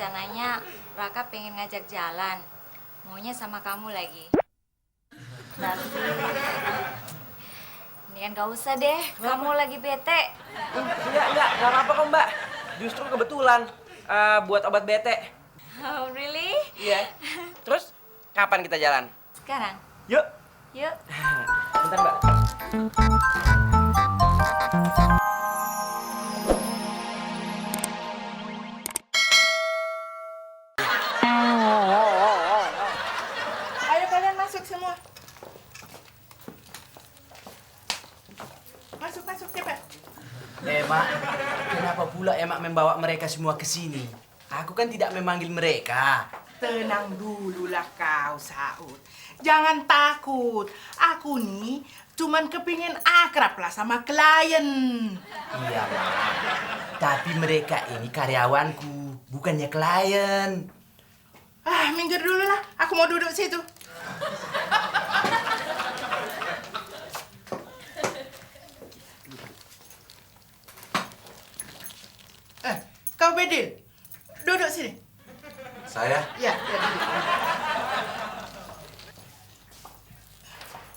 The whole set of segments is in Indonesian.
rencananya Raka pengen ngajak jalan. Maunya sama kamu lagi. Tapi mendingan gak usah deh, kamu lagi bete. Enggak apa-apa kok Mbak. Justru kebetulan buat obat bete. Oh, really? Iya. Terus kapan kita jalan? Sekarang? Yuk. Yuk. Bentar Mbak. Ayo kalian masuk semua. Masuk cepat. Mak, kenapa pula Mak membawa mereka semua ke sini? Aku kan tidak memanggil mereka. Tenang dululah kau, Saud. Jangan takut. Aku nih cuman kepingin akrab lah sama klien. Iya, Mak. Tapi mereka ini karyawanku, bukannya klien. Minggir dulu lah. Aku mau duduk situ. Kau Bedil, duduk sini. Saya? Ya, duduk.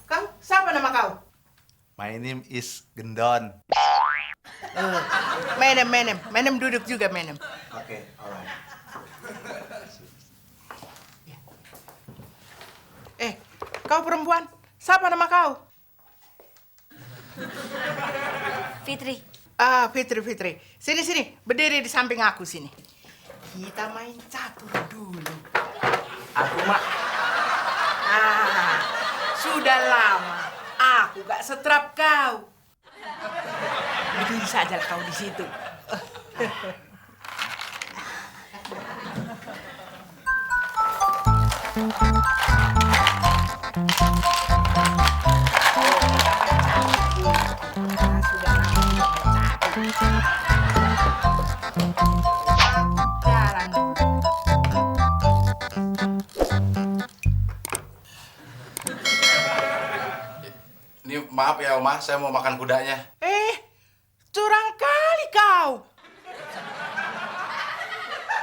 Kau, siapa nama kau? My name is Gendon. Menem duduk juga, Menem. Oke, alright. Kau perempuan, siapa nama kau? Fitri. Fitri. Sini, berdiri di samping aku sini. Kita main catur dulu. Aku, Mak. Sudah lama aku gak setrap kau. Berdiri saja kau di situ. Jalan. Ini maaf ya Oma, saya mau makan kudanya. Curang kali kau.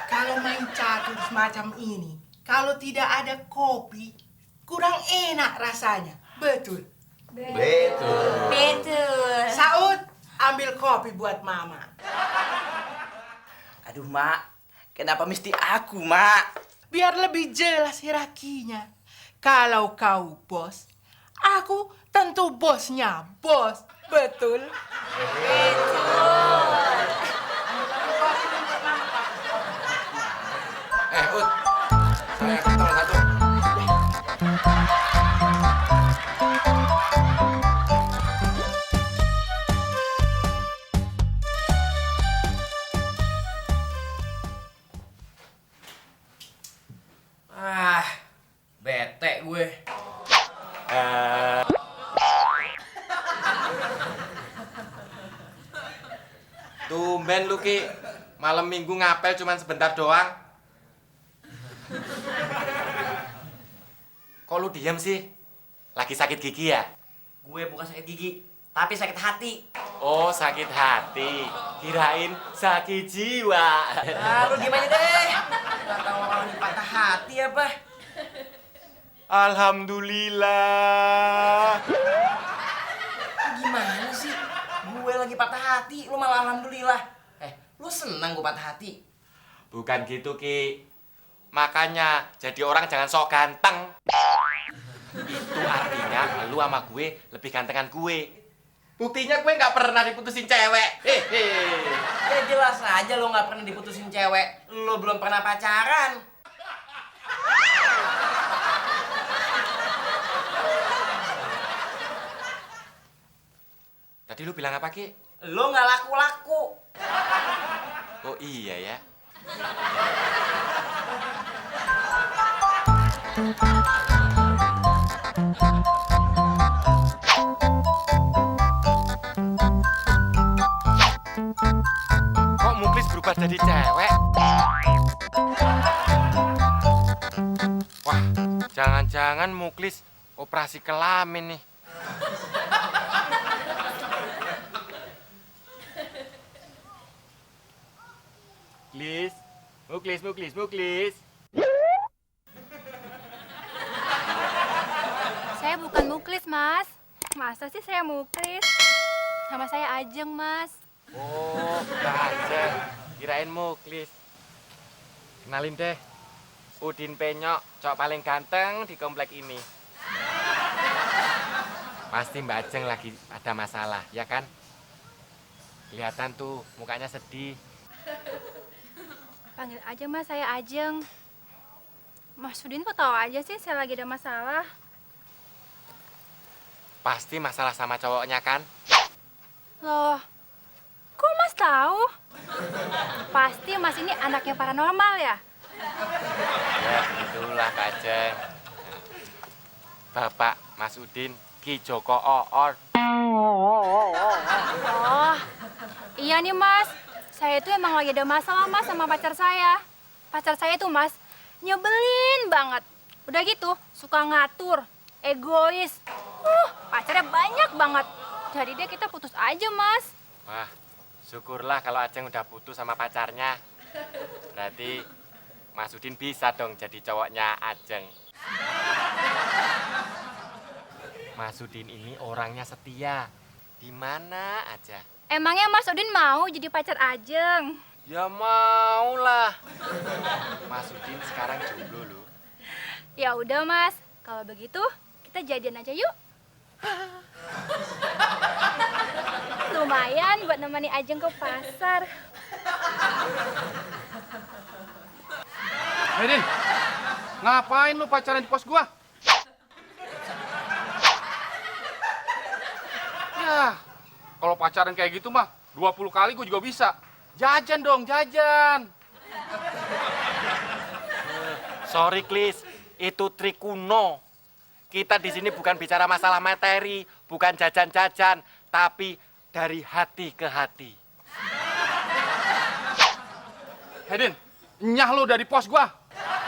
Kalau main catur semacam ini, kalau tidak ada kopi, kurang enak rasanya. Betul. Betul. Saud, ambil kopi buat Mama. Aduh, Mak. Kenapa mesti aku, Mak? Biar lebih jelas hierarkinya. Kalau kau bos, aku tentu bosnya bos. Betul? Ut, saya kental satu. Bete gue. Tumben lu Ki, malam minggu ngapel cuman sebentar doang. Kok lu diam sih? Lagi sakit gigi ya? Gue bukan sakit gigi, tapi sakit hati. Oh, sakit hati. Kirain sakit jiwa. Lu gimana deh? Gak tahu orang ini patah hati apa? Alhamdulillah. Gimana sih? Gue lagi patah hati, lu malah alhamdulillah. Lu senang gue patah hati? Bukan gitu Ki. Makanya jadi orang jangan sok ganteng. Itu artinya lu sama gue lebih gantengan gue. Buktinya gue nggak pernah diputusin cewek. Ya jelas aja lo nggak pernah diputusin cewek. Lo belum pernah pacaran. Tadi lu bilang apa Ki? Lo nggak laku-laku. Oh iya ya. Kok Muklis berubah jadi cewek? Wah, jangan-jangan Muklis operasi kelamin nih. Lis, Muklis. Saya bukan Muklis, Mas. Masa sih saya Muklis? Sama saya Ajeng, Mas. Oh, Ajeng. Kirain Muklis. Kenalin deh. Udin Penyok, cowok paling ganteng di komplek ini. Pasti Mbak Ajeng lagi ada masalah, ya kan? Kelihatan tuh, mukanya sedih. Panggil aja, Mas. Saya Ajeng. Mas Udin kok tahu aja sih saya lagi ada masalah? Pasti masalah sama cowoknya kan? Loh, kok Mas tahu? Pasti Mas ini anaknya paranormal ya? Ya, begitulah Kak Ajeng. Bapak Mas Udin, Ki Joko Oor. Oh, iya nih Mas. Saya itu emang lagi ada masalah Mas sama pacar saya. Pacar saya tuh Mas, nyebelin banget. Udah gitu, suka ngatur, egois. Pacarnya banyak banget. Jadi deh kita putus aja Mas. Wah, syukurlah kalau Ajeng udah putus sama pacarnya. Berarti Mas Udin bisa dong jadi cowoknya Ajeng. Mas Udin ini orangnya setia. Di mana aja. Emangnya Mas Udin mau jadi pacar Ajeng? Ya maulah. Mas Udin sekarang jomblo loh. Ya udah Mas, kalau begitu kita jadian aja yuk. Lumayan buat nemani Ajeng ke pasar. Hei Din, ngapain lu pacaran di pos gua? Ya, kalau pacaran kayak gitu mah 20 kali gua juga bisa. Jajan dong, jajan. Sorry, Klis. Itu trik kuno. Kita di sini bukan bicara masalah materi, bukan jajan-jajan, tapi dari hati ke hati. Hei Din, nyah lu dari pos gua.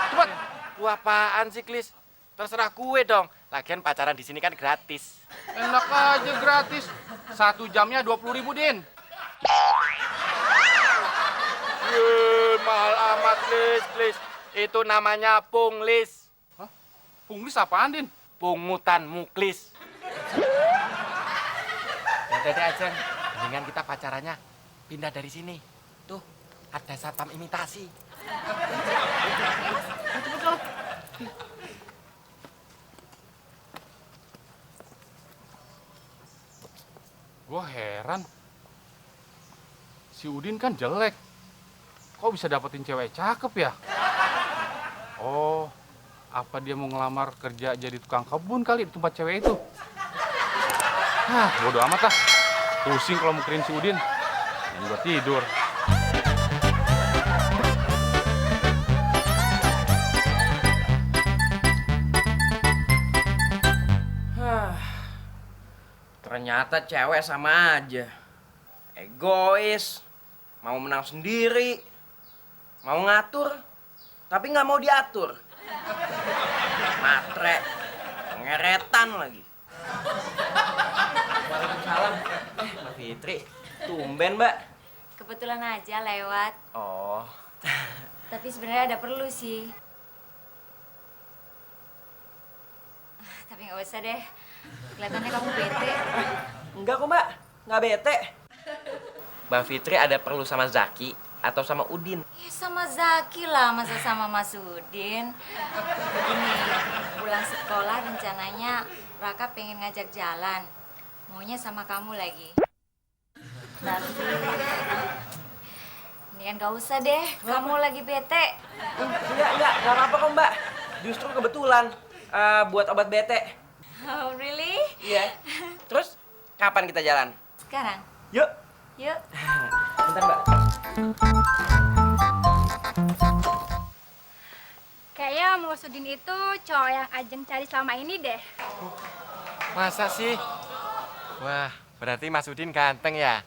Cepet. Lu apaan sih, Klis? Terserah gue dong. Lagian pacaran di sini kan gratis. Enak aja gratis. 1 jamnya 20.000 Din. Mahal amat, Klis. Itu namanya punglis. Hah? Punglis apaan Din? Pungutan muklis. Udah deh, Ajeng. Mendingan kita pacarannya pindah dari sini. Tuh, ada satpam imitasi. Gua heran. Si Udin kan jelek. Kok bisa dapetin cewek cakep ya? Oh, apa dia mau ngelamar kerja jadi tukang kebun kali di tempat cewek itu? Hah, bodo amat lah. Pusing kalau mikirin si Udin. Ini gua tidur. Ternyata cewek sama aja. Egois, mau menang sendiri, mau ngatur, tapi nggak mau diatur. Matre, pengeretan lagi. Waalaikumsalam. Mbak Fitri, tumben Mbak. Kebetulan aja lewat. Oh, Tapi sebenarnya ada perlu sih. Tapi nggak usah deh. Kelihatannya kamu bete. enggak kok Mbak, nggak bete. Mbak Fitri ada perlu sama Zaki atau sama Udin? Ya sama Zaki lah, masa sama Mas Udin. Begini, pulang sekolah rencananya Raka pengen ngajak jalan. Maunya sama kamu lagi. Tapi mendingan gak usah deh, kamu lagi bete. Enggak apa-apa kok Mbak. Justru kebetulan buat obat bete. Oh really? Iya. Terus kapan kita jalan? Sekarang, Yuk. yuk. Bentar Mbak. Kayaknya Mas Udin itu cowok yang Ajeng cari selama ini deh. Masa sih? Wah, berarti Mas Udin ganteng ya?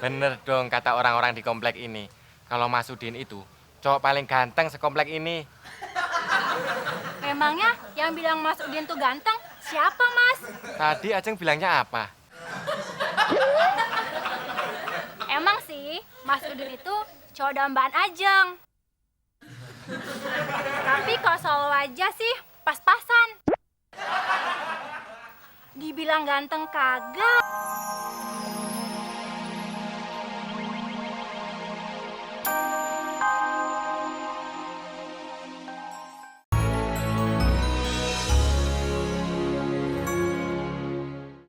Bener dong kata orang-orang di komplek ini. Kalau Mas Udin itu cowok paling ganteng sekomplek ini. Memangnya yang bilang Mas Udin tuh ganteng siapa Mas? Tadi Ajeng bilangnya apa? Emang sih nih, Mas Udin itu cowok dambaan Ajeng. Tapi kalau soal wajah sih pas-pasan. Dibilang ganteng kagak,